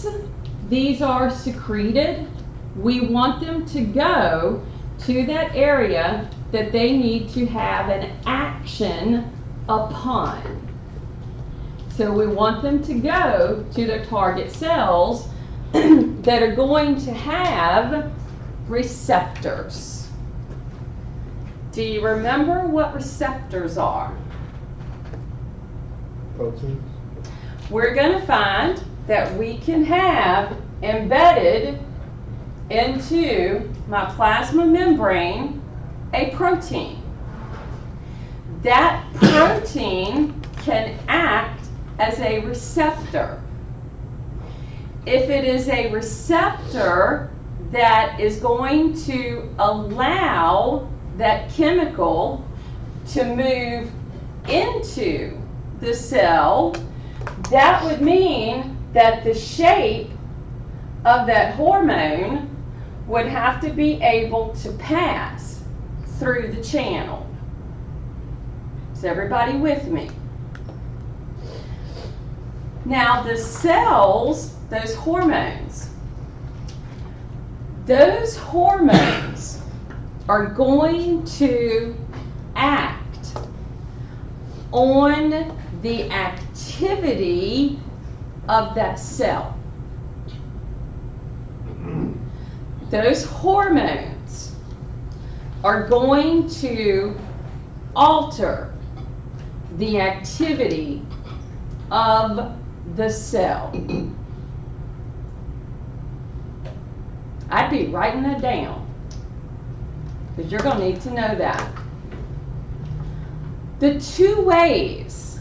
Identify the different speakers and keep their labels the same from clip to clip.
Speaker 1: once these are secreted, we want them to go to that area that they need to have an action upon. So we want them to go to their target cells that are going to have receptors. Do you remember what receptors are?
Speaker 2: Proteins.
Speaker 1: We're going to find that we can have embedded into my plasma membrane a protein. That protein can act as a receptor. If it is a receptor that is going to allow that chemical to move into the cell, that would mean that the shape of that hormone would have to be able to pass through the channel. Is everybody with me? Now the cells, those hormones are going to act on the activity of that cell. Those hormones are going to alter the activity of the cell. I'd be writing that down because you're going to need to know that. The two ways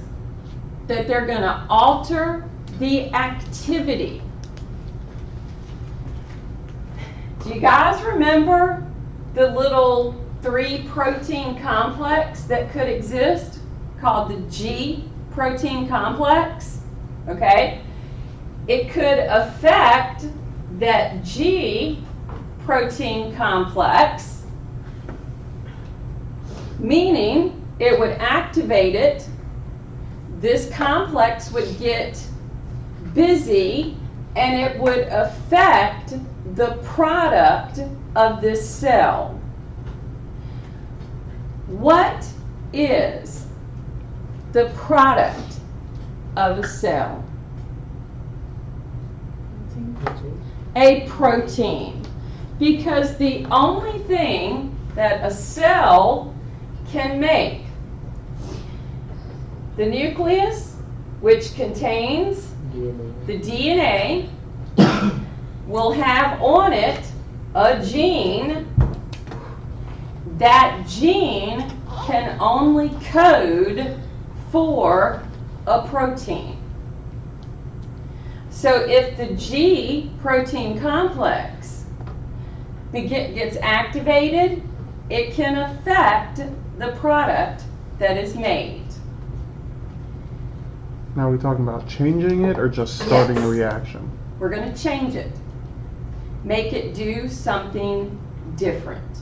Speaker 1: that they're going to alter the activity. Do you guys remember the little 3 protein complex that could exist called the G protein complex? Okay? It could affect that G protein complex, meaning it would activate it. This complex would get busy and it would affect the product of this cell. What is the product of a cell? A protein. Because the only thing that a cell can make, the nucleus, which contains the DNA, will have on it a gene. That gene can only code for a protein. So if the G protein complex gets activated, it can affect the product that is made.
Speaker 3: Now, are we talking about changing it or just starting
Speaker 1: Yes.
Speaker 3: a reaction?
Speaker 1: We're going to change it. Make it do something different.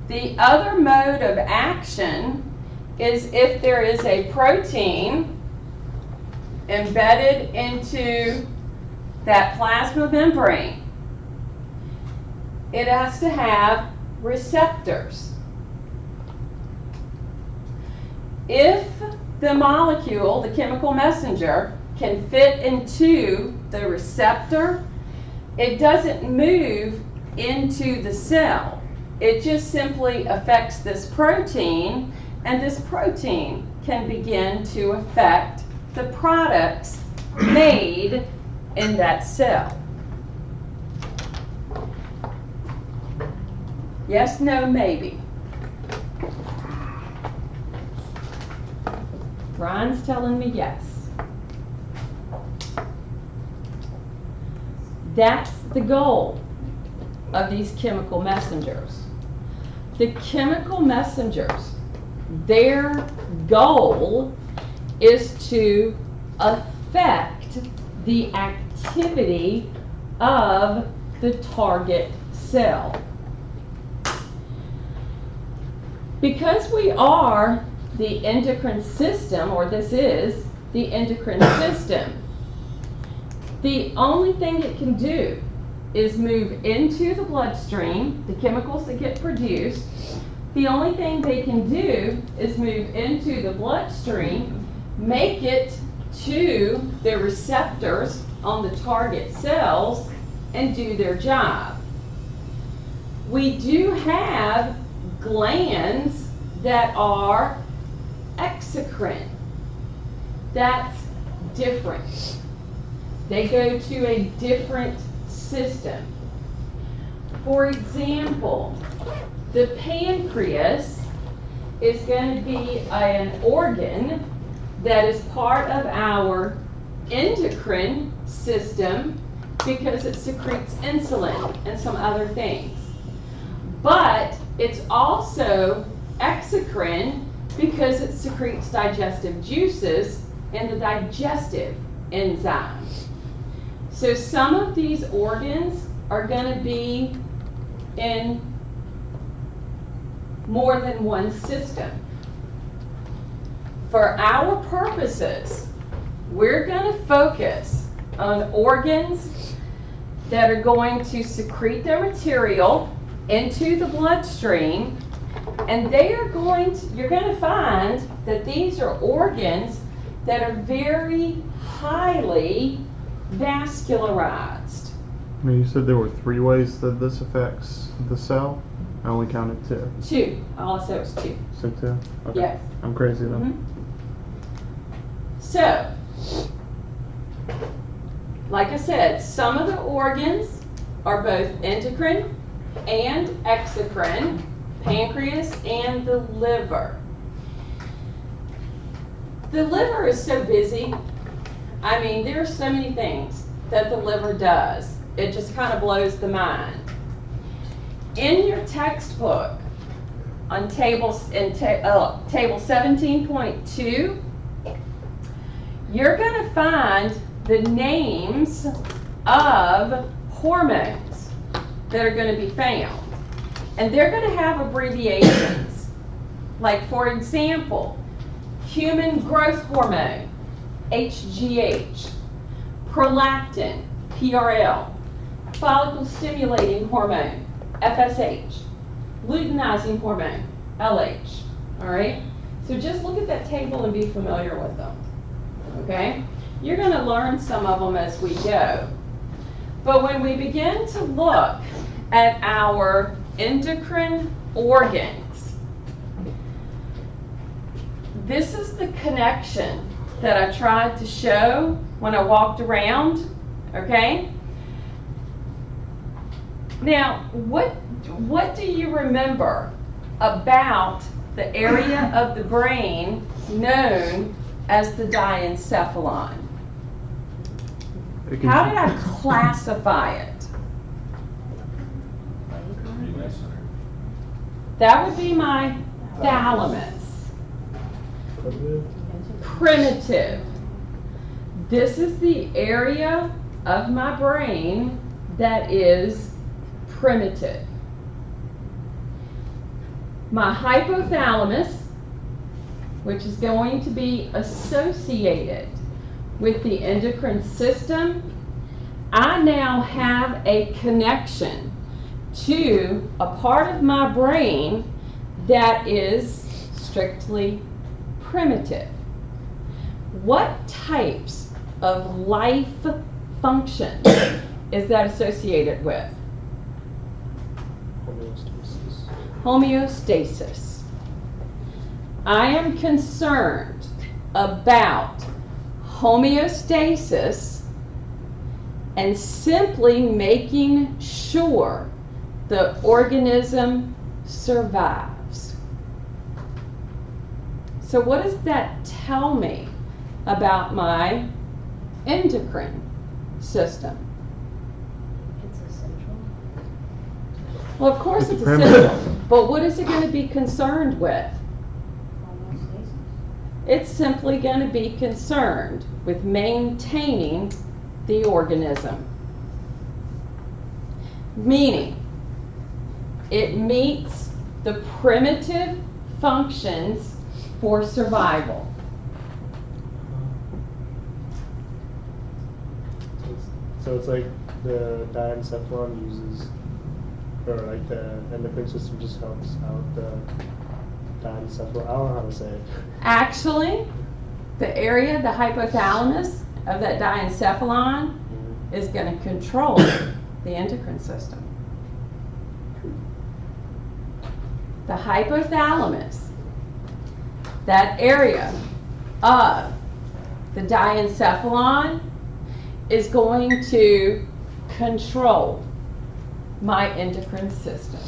Speaker 1: The other mode of action is if there is a protein embedded into that plasma membrane. It has to have receptors. If the molecule, the chemical messenger, can fit into the receptor, it doesn't move into the cell. It just simply affects this protein, and this protein can begin to affect the products made in that cell. Yes, no, maybe. Brian's telling me yes. That's the goal of these chemical messengers. The chemical messengers, their goal is to affect the activity of the target cell. Because we are the endocrine system, or this is the endocrine system. The only thing it can do is move into the bloodstream, the chemicals that get produced. The only thing they can do is move into the bloodstream, make it to the receptors on the target cells, and do their job. We do have glands that are exocrine. That's different. They go to a different system. For example, the pancreas is going to be an organ that is part of our endocrine system because it secretes insulin and some other things. But it's also exocrine because it secretes digestive juices and the digestive enzymes. So some of these organs are going to be in more than one system. For our purposes, we're going to focus on organs that are going to secrete their material into the bloodstream, and they are going to, you're going to find that these are organs that are very highly vascularized.
Speaker 3: Now, you said there were 3 ways that this affects the cell. I only counted 2.
Speaker 1: 2. All I said was 2.
Speaker 3: So 2? Okay.
Speaker 1: Yes.
Speaker 3: I'm crazy though.
Speaker 1: So, like I said, some of the organs are both endocrine and exocrine, pancreas and the liver. The liver is so busy. I mean, there are so many things that the liver does. It just kind of blows the mind. In your textbook, on table 17.2, you're going to find the names of hormones that are going to be found. And they're going to have abbreviations. Like, for example, human growth hormone, HGH, prolactin, PRL, follicle stimulating hormone, FSH, luteinizing hormone, LH. All right? So just look at that table and be familiar with them. Okay? You're going to learn some of them as we go. But when we begin to look at our endocrine organs, this is the connection that I tried to show when I walked around. Okay? Now, what do you remember about the area of the brain known as the diencephalon? How did I classify it? That would be my thalamus. Primitive. This is the area of my brain that is primitive. My hypothalamus, which is going to be associated with the endocrine system, I now have a connection to a part of my brain that is strictly primitive. What types of life functions is that associated with? Homeostasis. I am concerned about homeostasis and simply making sure the organism survives. So what does that tell me about my endocrine system?
Speaker 2: It's essential.
Speaker 1: Well, of course it's essential, but what is it going to be concerned with?
Speaker 2: Homeostasis.
Speaker 1: It's simply going to be concerned with maintaining the organism. Meaning, it meets the primitive functions for survival.
Speaker 4: So it's like the diencephalon uses, or like the endocrine system just helps out the diencephalon. I don't know how to say it.
Speaker 1: Actually, the area, the hypothalamus of that diencephalon is going to control the endocrine system. The hypothalamus, that area of the diencephalon, is going to control my endocrine system.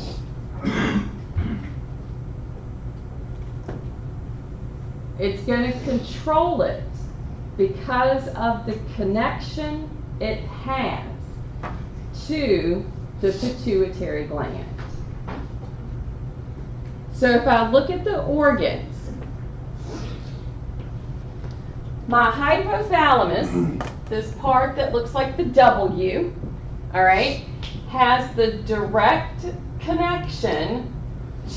Speaker 1: It's going to control it because of the connection it has to the pituitary gland. So if I look at the organs, my hypothalamus, this part that looks like the W, all right, has the direct connection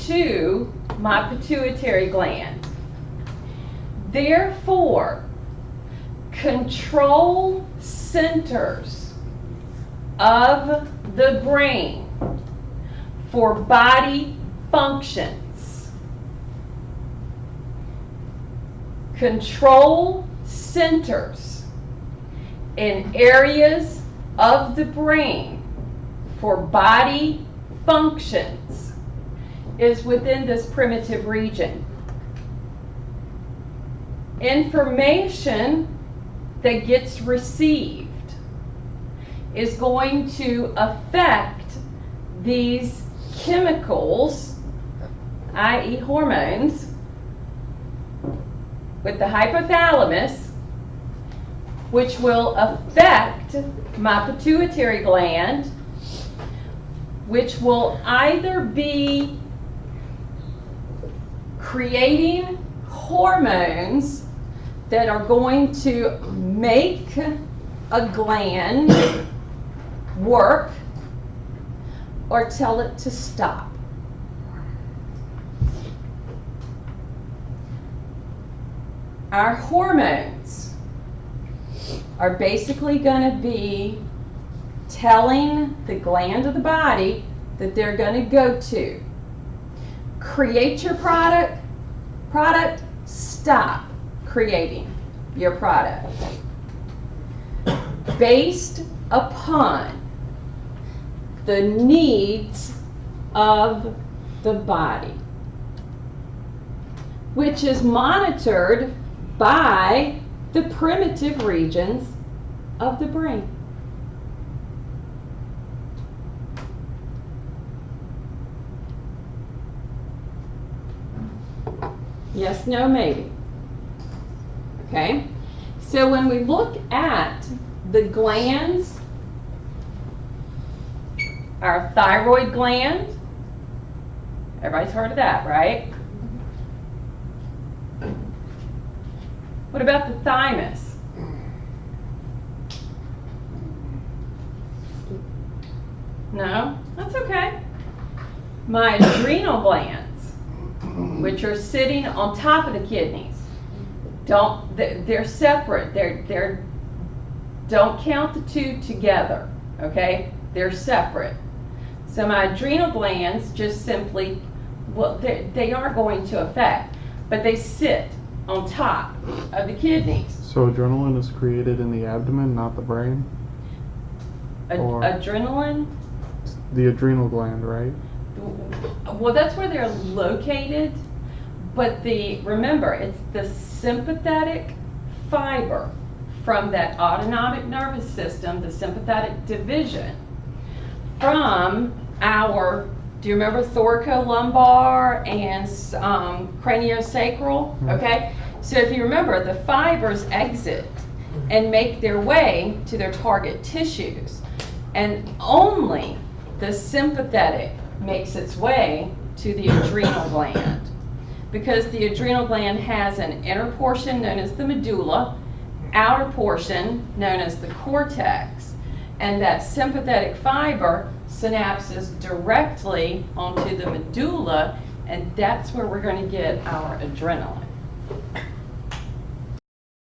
Speaker 1: to my pituitary gland. Therefore, control centers of the brain for body functions. Control centers in areas of the brain for body functions is within this primitive region. Information that gets received is going to affect these chemicals, i.e. hormones, with the hypothalamus, which will affect my pituitary gland, which will either be creating hormones that are going to make a gland work or tell it to stop. Our hormones are basically going to be telling the gland of the body that they're going to go to. Create your product, stop creating your product. Based upon the needs of the body, which is monitored by the primitive regions of the brain. Yes, no, maybe. Okay? So when we look at the glands, our thyroid gland, everybody's heard of that, right? What about the thymus? No? That's okay. My adrenal glands, which are sitting on top of the kidneys, they're separate. Don't count the two together, okay? They're separate. So my adrenal glands just simply, well, they are going to affect, but they sit on top of the kidneys.
Speaker 3: So adrenaline is created in the abdomen, not the brain?
Speaker 1: Adrenaline?
Speaker 3: The adrenal gland, right?
Speaker 1: Well, that's where they're located, but remember, it's the sympathetic fiber from that autonomic nervous system, the sympathetic division, from our, do you remember thoracolumbar and craniosacral? Okay, so if you remember, the fibers exit and make their way to their target tissues, and only the sympathetic makes its way to the adrenal gland, because the adrenal gland has an inner portion known as the medulla, outer portion known as the cortex, and that sympathetic fiber synapses directly onto the medulla, and that's where we're going to get our adrenaline.